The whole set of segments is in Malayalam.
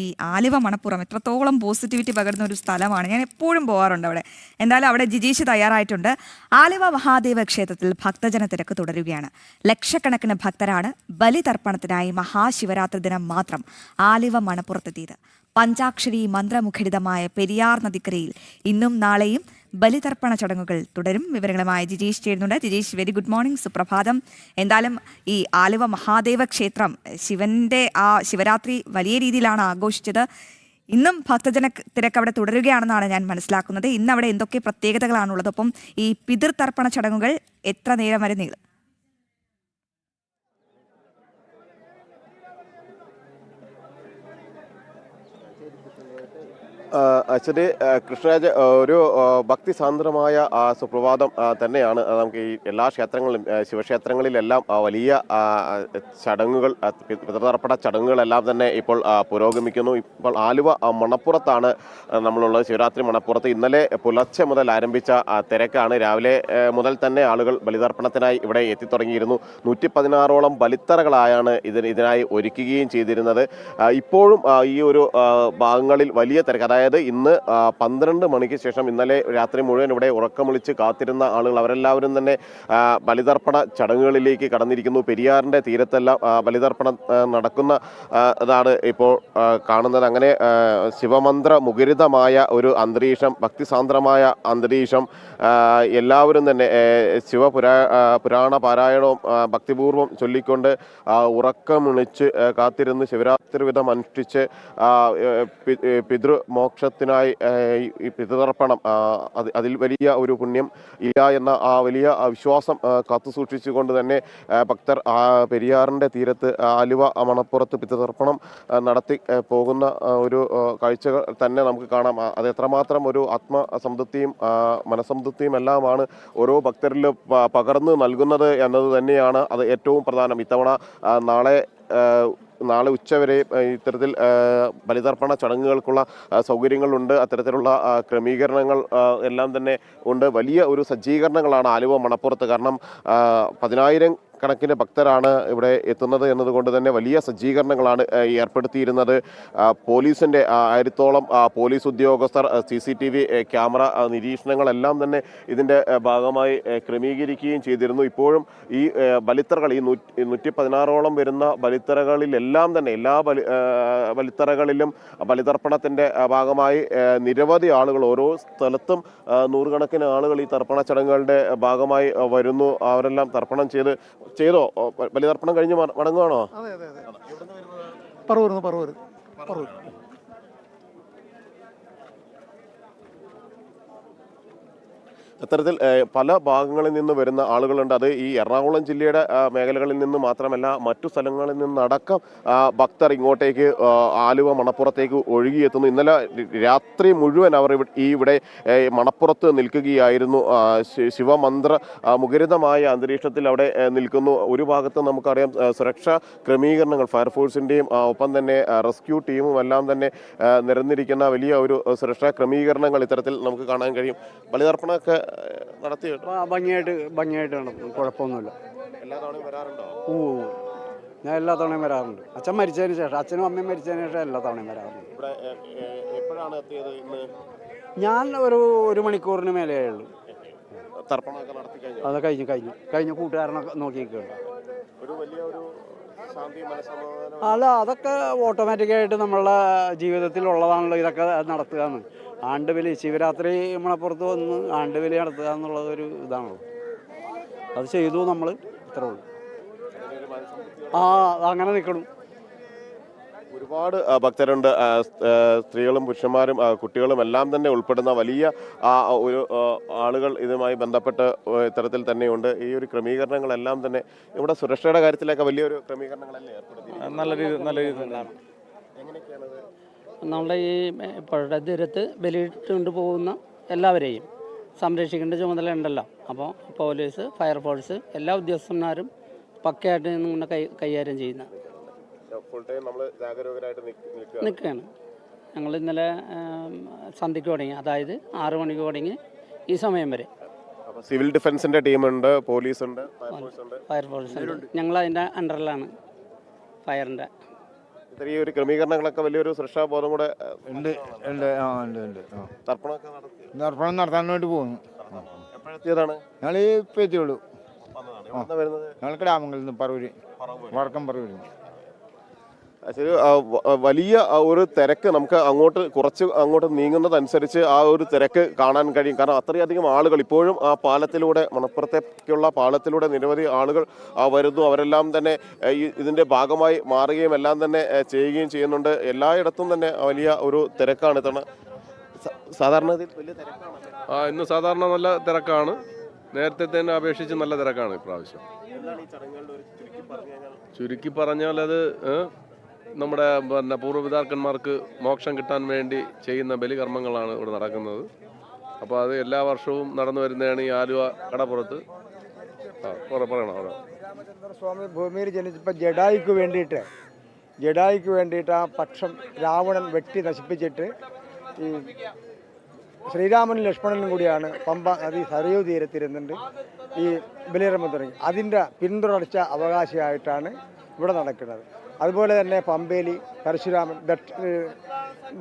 ഈ ആലുവ മണപ്പുറം എത്രത്തോളം പോസിറ്റിവിറ്റി പകരുന്ന ഒരു സ്ഥലമാണ്. ഞാൻ എപ്പോഴും പോകാറുണ്ട് അവിടെ. എന്തായാലും അവിടെ ജിജീഷ് തയ്യാറായിട്ടുണ്ട്. ആലുവ മഹാദേവ ക്ഷേത്രത്തിൽ ഭക്തജന തിരക്ക് തുടരുകയാണ്. ലക്ഷക്കണക്കിന് ഭക്തരാണ് ബലിതർപ്പണത്തിനായി മഹാശിവരാത്രി ദിനം മാത്രം ആലുവ മണപ്പുറത്തെത്തിയത്. പഞ്ചാക്ഷരി മന്ത്രമുഖരിതമായ പെരിയാർ നദിക്കരയിൽ ഇന്നും നാളെയും ബലിതർപ്പണ ചടങ്ങുകൾ തുടരും. വിവരങ്ങളുമായി ജിജീഷ് ചേരുന്നുണ്ട്. ജിജീഷ്, വെരി ഗുഡ് മോർണിംഗ്, സുപ്രഭാതം. എന്തായാലും ഈ ആലുവ മഹാദേവ ക്ഷേത്രം ശിവന്റെ ആ ശിവരാത്രി വലിയ രീതിയിലാണ് ആഘോഷിച്ചത്. ഇന്നും ഭക്തജന തിരക്ക് അവിടെ തുടരുകയാണെന്നാണ് ഞാൻ മനസ്സിലാക്കുന്നത്. ഇന്ന് അവിടെ എന്തൊക്കെ പ്രത്യേകതകളാണുള്ളത്? ഒപ്പം ഈ പിതൃതർപ്പണ ചടങ്ങുകൾ എത്ര നേരം വരെ നീളും? ആക്ച്വലി കൃഷ്ണരാജ്, ഒരു ഭക്തിസാന്ദ്രമായ സുപ്രഭാതം തന്നെയാണ്. നമുക്ക് ഈ എല്ലാ ക്ഷേത്രങ്ങളിലും ശിവക്ഷേത്രങ്ങളിലെല്ലാം വലിയ ചടങ്ങുകൾ, പിതൃതർപ്പണ ചടങ്ങുകളെല്ലാം തന്നെ ഇപ്പോൾ പുരോഗമിക്കുന്നു. ഇപ്പോൾ ആലുവ മണപ്പുറത്താണ് നമ്മളുള്ളത്. ശിവരാത്രി മണപ്പുറത്ത് ഇന്നലെ പുലർച്ചെ മുതൽ ആരംഭിച്ച തിരക്കാണ്. രാവിലെ മുതൽ തന്നെ ആളുകൾ ബലിതർപ്പണത്തിനായി ഇവിടെ എത്തിത്തുടങ്ങിയിരുന്നു. 116ഓളം ബലിത്തറകളായാണ് ഇതിനായി ഒരുക്കുകയും ചെയ്തിരുന്നത്. ഇപ്പോഴും ഈ ഒരു ഭാഗങ്ങളിൽ വലിയ തിരക്ക്, അതായത് ഇന്ന് 12 മണിക്ക് ശേഷം ഇന്നലെ രാത്രി മുഴുവൻ ഇവിടെ ഉറക്കമൊളിച്ച് കാത്തിരുന്ന ആളുകൾ അവരെല്ലാവരും തന്നെ ബലിതർപ്പണ ചടങ്ങുകളിലേക്ക് കടന്നിരിക്കുന്നു. പെരിയാറിൻ്റെ തീരത്തെല്ലാം ബലിതർപ്പണം നടക്കുന്ന ഇതാണ് ഇപ്പോൾ കാണുന്നത്. അങ്ങനെ ശിവമന്ത്ര മുഖരിതമായ ഒരു അന്തരീക്ഷം, ഭക്തിസാന്ദ്രമായ അന്തരീക്ഷം. എല്ലാവരും തന്നെ പുരാണ പാരായണവും ഭക്തിപൂർവ്വം ചൊല്ലിക്കൊണ്ട് ഉറക്കമൊളിച്ച് കാത്തിരുന്ന് ശിവരാത്രി വിധം അനുഷ്ഠിച്ച് പിതൃമോക്ഷത്തിനായി ഈ പിതൃതർപ്പണം, അതിൽ വലിയ ഒരു പുണ്യം ഇല്ല എന്ന ആ വലിയ വിശ്വാസം കാത്തു സൂക്ഷിച്ചുകൊണ്ട് തന്നെ ഭക്തർ പെരിയാറിൻ്റെ തീരത്ത് ആലുവ മണപ്പുറത്ത് പിതൃതർപ്പണം നടത്തി പോകുന്ന ഒരു കാഴ്ചകൾ തന്നെ നമുക്ക് കാണാം. അത് എത്രമാത്രം ഒരു ആത്മസംതൃപ്തിയും മനസ്സംതൃപ്തിയും എല്ലാമാണ് ഓരോ ഭക്തരിലും പകർന്നു നൽകുന്നത് എന്നത് തന്നെയാണ് അത് ഏറ്റവും പ്രധാനം. ഇത്തവണ നാളെ ഉച്ചവരെ ഇത്തരത്തിൽ ബലിതർപ്പണ ചടങ്ങുകൾക്കുള്ള സൗകര്യങ്ങളുണ്ട്. അത്തരത്തിലുള്ള ക്രമീകരണങ്ങൾ എല്ലാം തന്നെ ഉണ്ട്. വലിയ ഒരു സജ്ജീകരണങ്ങളാണ് ആലുവ മണപ്പുറത്ത്. കാരണം 10,000 കണക്കിന് ഭക്തരാണ് ഇവിടെ എത്തുന്നത് എന്നതുകൊണ്ട് തന്നെ വലിയ സജ്ജീകരണങ്ങളാണ് ഏർപ്പെടുത്തിയിരുന്നത്. പോലീസിൻ്റെ 1000-ഓളം പോലീസ് ഉദ്യോഗസ്ഥർ, CCTV ക്യാമറ നിരീക്ഷണങ്ങളെല്ലാം തന്നെ ഇതിൻ്റെ ഭാഗമായി ക്രമീകരിക്കുകയും ചെയ്തിരുന്നു. ഇപ്പോഴും ഈ ബലിത്തറകൾ, ഈ 116ഓളം വരുന്ന ബലിത്തറകളിലെല്ലാം തന്നെ എല്ലാ ബലിത്തറകളിലും ബലിതർപ്പണത്തിൻ്റെ ഭാഗമായി നിരവധി ആളുകൾ, ഓരോ സ്ഥലത്തും നൂറുകണക്കിന് ആളുകൾ ഈ തർപ്പണ ചടങ്ങുകളുടെ ഭാഗമായി വരുന്നു. അവരെല്ലാം തർപ്പണം ചെയ്തോ? ബലിതർപ്പണം കഴിഞ്ഞ് മടങ്ങുവാണോ? പറവൂർ. അത്തരത്തിൽ പല ഭാഗങ്ങളിൽ നിന്ന് വരുന്ന ആളുകളുണ്ട്. അത് ഈ എറണാകുളം ജില്ലയുടെ മേഖലകളിൽ നിന്ന് മാത്രമല്ല, മറ്റു സ്ഥലങ്ങളിൽ നിന്നടക്കം ഭക്തർ ഇങ്ങോട്ടേക്ക് ആലുവ മണപ്പുറത്തേക്ക് ഒഴുകിയെത്തുന്നു. ഇന്നലെ രാത്രി മുഴുവൻ അവർ ഇവിടെ മണപ്പുറത്ത് നിൽക്കുകയായിരുന്നു. ശിവമന്ത്ര മുഖരിതമായ അന്തരീക്ഷത്തിൽ അവിടെ നിൽക്കുന്നു. ഒരു ഭാഗത്ത് നമുക്കറിയാം സുരക്ഷാ ക്രമീകരണങ്ങൾ, ഫയർഫോഴ്സിൻ്റെയും ഒപ്പം തന്നെ റെസ്ക്യൂ ടീമും എല്ലാം തന്നെ നിരന്നിരിക്കുന്ന വലിയ ഒരു സുരക്ഷാ ക്രമീകരണങ്ങൾ ഇത്തരത്തിൽ നമുക്ക് കാണാൻ കഴിയും. ബലിതർപ്പണമൊക്കെ നടത്തി ഭംഗിയായിട്ട് നടത്തും, കുഴപ്പമൊന്നുമില്ല. എല്ലാ തവണയും വരാറുണ്ടോ? ഞാൻ എല്ലാ തവണയും വരാറുണ്ട്. അച്ഛൻ മരിച്ചതിന് ശേഷം, അച്ഛനും അമ്മയും മരിച്ചതിന് ശേഷം എല്ലാ തവണയും വരാറുണ്ട്. എപ്പോഴാണ് എത്തിയത്? ഇന്ന് ഞാൻ ഒരു മണിക്കൂറിന് മേലെയുള്ളൂ. തർപ്പണമൊക്കെ നടത്തി കഴിഞ്ഞു? അത് കഴിഞ്ഞു കൂട്ടുകാരനൊക്കെ നോക്കിയിരിക്കുകയാണ്. ഒരു വലിയ ഒരു ശാന്തി, മനസ്സമാധാനം. അല്ല, അതൊക്കെ ഓട്ടോമാറ്റിക്കായിട്ട് നമ്മളുടെ ജീവിതത്തിൽ ഉള്ളതാണല്ലോ ഇതൊക്കെ നടത്തുക എന്ന്. ആണ്ടുബലി, ശിവരാത്രി മണപ്പുറത്ത് വന്ന് ആണ്ടുബലി നടത്തുക എന്നുള്ളത് ഒരു ഇതാണല്ലോ. അത് ചെയ്തു നമ്മൾ, ഇത്രേ ഉള്ളൂ. അങ്ങനെ നിൽക്കണം. ഒരുപാട് ഭക്തരുണ്ട്. സ്ത്രീകളും പുരുഷന്മാരും കുട്ടികളും എല്ലാം തന്നെ ഉൾപ്പെടുന്ന വലിയ ഒരു ആളുകൾ ഇതുമായി ബന്ധപ്പെട്ട് ഇത്തരത്തിൽ തന്നെയുണ്ട്. ഈ ഒരു ക്രമീകരണങ്ങളെല്ലാം തന്നെ ഇവിടെ സുരക്ഷയുടെ കാര്യത്തിലൊക്കെ വലിയൊരു ക്രമീകരണങ്ങളല്ലേ ഏർപ്പെടുത്തി? നല്ല രീതിയിലാണ്. എങ്ങനെയൊക്കെയാണത്? നമ്മളുടെ ഈ പുഴയുടെ തീരത്ത് ബലിയിട്ടുകൊണ്ട് പോകുന്ന എല്ലാവരെയും സംരക്ഷിക്കേണ്ട ചുമതല ഉണ്ടല്ലോ. അപ്പോൾ പോലീസ്, ഫയർഫോഴ്സ് എല്ലാ ഉദ്യോഗസ്ഥന്മാരും പക്കയായിട്ട് നിന്നുകൊണ്ട് കൈകാര്യം ചെയ്യുന്ന നിൽക്കുകയാണ്. ഞങ്ങൾ ഇന്നലെ സന്ധ്യയ്ക്ക് തുടങ്ങി, അതായത് 6 മണിക്ക് തുടങ്ങി ഈ സമയം വരെ. സിവിൽ ഡിഫൻസിൻ്റെ ടീമുണ്ട്, പോലീസുണ്ട്, ഫയർഫോഴ്സ് ഉണ്ട്. ഞങ്ങൾ അതിൻ്റെ അണ്ടറിലാണ്, ഫയറിൻ്റെ. ചെറിയൊരു ക്രമീകരണങ്ങളൊക്കെ വലിയൊരു സുരക്ഷാബോധം കൂടെ ഉണ്ട് ഉണ്ട് ആ ഉണ്ട് ഉണ്ട് ആ തർപ്പണമൊക്കെ നടത്തി ദർപ്പണം നടത്താൻ വേണ്ടി പോകുന്നു. എപ്പോഴെത്തിയതാണ്? ഞങ്ങൾ ഈ ഇപ്പം എത്തിയുള്ളൂ. എവിടുന്നാ വരുന്നത്? ഞങ്ങൾ കിടാമംഗലിൽ നിന്ന് പറവൂര് വടക്കം പറവൂര്. ശരി, വലിയ ഒരു തിരക്ക് നമുക്ക് അങ്ങോട്ട് നീങ്ങുന്നതനുസരിച്ച് ആ ഒരു തിരക്ക് കാണാൻ കഴിയും. കാരണം അത്രയധികം ആളുകൾ ഇപ്പോഴും ആ പാലത്തിലൂടെ, മണപ്പുറത്തേക്കുള്ള പാലത്തിലൂടെ നിരവധി ആളുകൾ വരുന്നു. അവരെല്ലാം തന്നെ ഇതിൻ്റെ ഭാഗമായി മാറുകയും എല്ലാം തന്നെ ചെയ്യുകയും ചെയ്യുന്നുണ്ട്. എല്ലായിടത്തും തന്നെ വലിയ ഒരു തിരക്കാണ്. സാധാരണ വലിയ തിരക്കാണ്. ഇന്ന് സാധാരണ നല്ല തിരക്കാണ്. നേരത്തെ തന്നെ അപേക്ഷിച്ച് നല്ല തിരക്കാണ് ഇപ്രാവശ്യം. ചുരുക്കി പറഞ്ഞാൽ അത് നമ്മുടെ പൂർവ്വപിതാക്കന്മാർക്ക് മോക്ഷം കിട്ടാൻ വേണ്ടി ചെയ്യുന്ന ബലികർമ്മങ്ങളാണ് ഇവിടെ നടക്കുന്നത്. അപ്പോൾ അത് എല്ലാ വർഷവും നടന്നു വരുന്നതാണ് ഈ ആലുവ കടപ്പുറത്ത്. പറയണം അവിടെ സ്വാമി ഭൂമിയിൽ ജനിച്ചപ്പോൾ ജഡായിക്ക് വേണ്ടിയിട്ട് ആ പക്ഷം രാവണൻ വെട്ടി നശിപ്പിച്ചിട്ട് ഈ ശ്രീരാമനും ലക്ഷ്മണനും കൂടിയാണ് പമ്പ നദി സരയൂ തീരത്തിരുന്നുണ്ട് ഈ ബലികർമ്മം തുടങ്ങി. അതിൻ്റെ പിന്തുടർച്ച അവകാശിയായിട്ടാണ് ഇവിടെ നടക്കുന്നത്. അതുപോലെ തന്നെ പമ്പേലി പരശുരാമൻ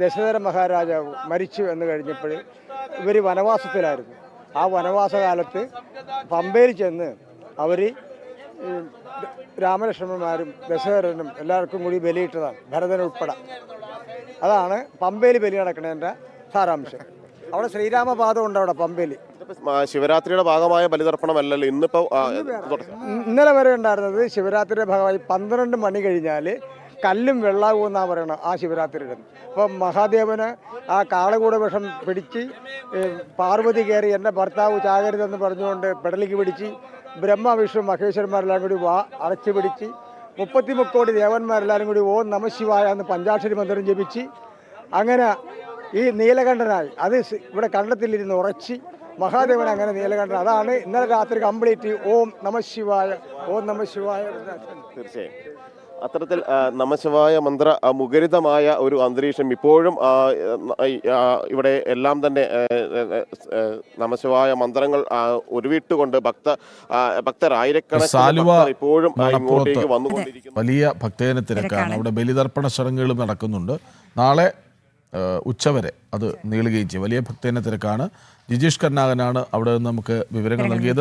ദശരഥ മഹാരാജാവ് മരിച്ചു എന്ന് കഴിഞ്ഞപ്പോൾ ഇവർ വനവാസത്തിലായിരുന്നു. ആ വനവാസകാലത്ത് പമ്പേലി ചെന്ന് അവർ രാമലക്ഷ്മണന്മാരും ദശരഥനും എല്ലാവർക്കും കൂടി ബലിയിട്ടതാണ്, ഭരതനുൾപ്പെടെ. അതാണ് പമ്പേലി ബലി നടക്കുന്നതിൻ്റെ സാരാംശം. അവിടെ ശ്രീരാമപാദം ഉണ്ട് അവിടെ പമ്പേലി. ശിവരാത്രിയുടെ ഭാഗമായ ബലിതർപ്പണമല്ലല്ലോ ഇന്നിപ്പോ. ഇന്നലെ വരെ ഉണ്ടായിരുന്നത് ശിവരാത്രിയുടെ ഭാഗമായി 12 മണി കഴിഞ്ഞാൽ കല്ലും വെള്ളാവും എന്നാണ് പറയണം ആ ശിവരാത്രിയുടെ. അപ്പം മഹാദേവന് ആ കാളകൂട വിഷം പിടിച്ച് പാർവതി കയറി എൻ്റെ ഭർത്താവ് ചാകരുതെന്ന് പറഞ്ഞുകൊണ്ട് പെടലിക്ക് പിടിച്ച് ബ്രഹ്മ വിഷ്ണു മഹേശ്വരന്മാരെല്ലാം കൂടി അടച്ചു പിടിച്ച് 33 കോടി ദേവന്മാരെല്ലാവരും കൂടി ഓം നമഃശിവായ എന്ന് പഞ്ചാക്ഷരി മന്ത്രം ജപിച്ച് അങ്ങനെ ഈ നീലകണ്ഠനായി അത് ഇവിടെ കണ്ടത്തിലിരുന്ന് ഉറച്ച് മഹാദേവൻ അങ്ങനെ നീലകണ്ഠൻ. അതാണ് ഇന്നലെ രാത്രി കംപ്ലീറ്റ് ഓം നമഃശിവായ ഓം നമഃശിവായ. തീർച്ചയായും അത്തരത്തിൽ നമഃശിവായ മന്ത്ര മുഖരിതമായ ഒരു അന്തരീക്ഷം ഇപ്പോഴും ഇവിടെ എല്ലാം തന്നെ നമഃശിവായ മന്ത്രങ്ങൾ ഉരുവിട്ടുകൊണ്ട് ഭക്തരായിരക്കണക്കിന് ഇപ്പോഴും ഇങ്ങോട്ടേക്ക് വന്നുകൊണ്ടിരിക്കുന്നു. വലിയ ഭക്തജന തിരക്കാണ്. അവിടെ ബലിതർപ്പണ ചടങ്ങുകളും നടക്കുന്നുണ്ട്. നാളെ ഉച്ചവരെ അത് നീളുകയും ചെയ്യും. വലിയ ഭക്തജന തിരക്കാണ്. ജിജീഷ് കർണാകനാണ് അവിടെ നിന്ന് നമുക്ക് വിവരങ്ങൾ നൽകിയത്.